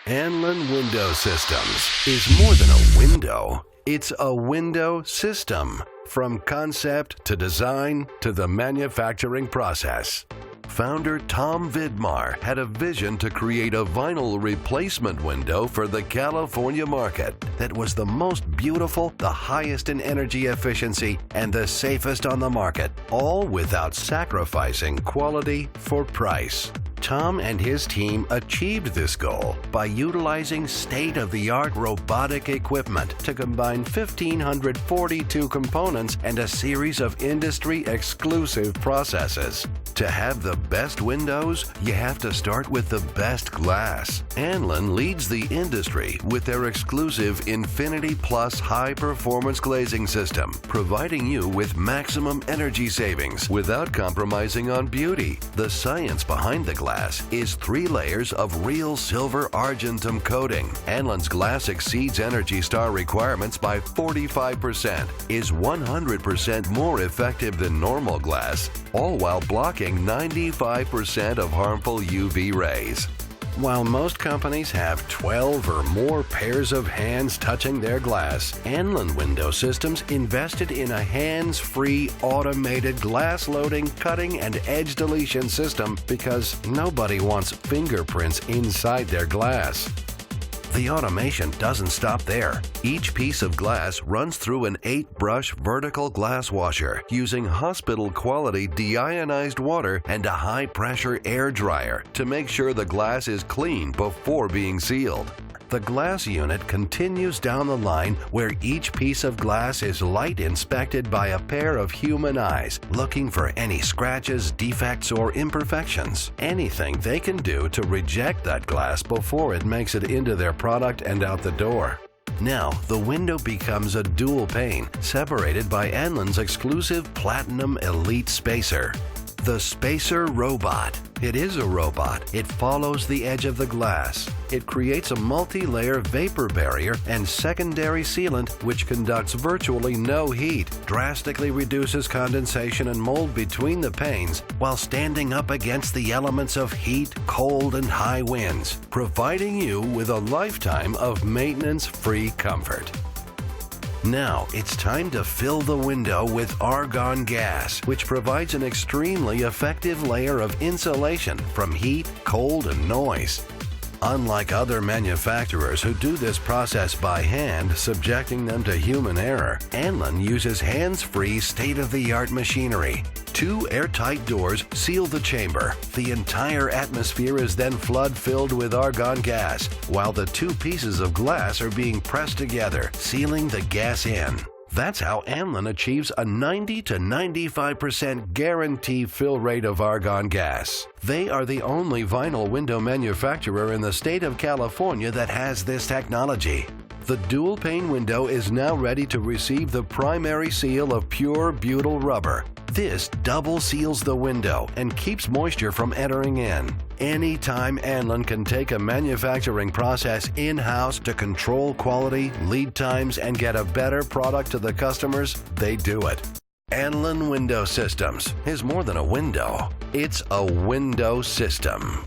Anlin Window Systems is more than a window. It's a window system, from concept to design to the manufacturing process. Founder Tom Vidmar had a vision to create a vinyl replacement window for the California market that was the most beautiful, the highest in energy efficiency, and the safest on the market, all without sacrificing quality for price. Tom and his team achieved this goal by utilizing state-of-the-art robotic equipment to combine 1,542 components and a series of industry-exclusive processes. To have the best windows, you have to start with the best glass. Anlin leads the industry with their exclusive Infinity Plus high-performance glazing system, providing you with maximum energy savings without compromising on beauty. The science behind the glass is 3 layers of real silver argentum coating. Anlin's glass exceeds Energy Star requirements by 45%, is 100% more effective than normal glass, all while blocking 95% of harmful UV rays. While most companies have 12 or more pairs of hands touching their glass, Anlin Window Systems invested in a hands-free automated glass loading, cutting, and edge deletion system because nobody wants fingerprints inside their glass. The automation doesn't stop there. Each piece of glass runs through an 8-brush vertical glass washer using hospital-quality deionized water and a high-pressure air dryer to make sure the glass is clean before being sealed. The glass unit continues down the line where each piece of glass is light inspected by a pair of human eyes, looking for any scratches, defects, or imperfections. Anything they can do to reject that glass before it makes it into their product and out the door. Now, the window becomes a dual pane, separated by Anlin's exclusive Platinum Elite Spacer. The Spacer Robot. It is a robot. It follows the edge of the glass. It creates a multi-layer vapor barrier and secondary sealant which conducts virtually no heat, drastically reduces condensation and mold between the panes while standing up against the elements of heat, cold, and high winds, providing you with a lifetime of maintenance-free comfort. Now it's time to fill the window with argon gas, which provides an extremely effective layer of insulation from heat, cold, and noise. Unlike other manufacturers who do this process by hand, subjecting them to human error, Anlin uses hands-free state-of-the-art machinery. 2 airtight doors seal the chamber. The entire atmosphere is then flood-filled with argon gas, while the 2 pieces of glass are being pressed together, sealing the gas in. That's how Anlin achieves a 90 to 95% guaranteed fill rate of argon gas. They are the only vinyl window manufacturer in the state of California that has this technology. The dual pane window is now ready to receive the primary seal of pure butyl rubber. This double seals the window and keeps moisture from entering in. Anytime Anlin can take a manufacturing process in-house to control quality, lead times, and get a better product to the customers, they do it. Anlin Window Systems is more than a window. It's a window system.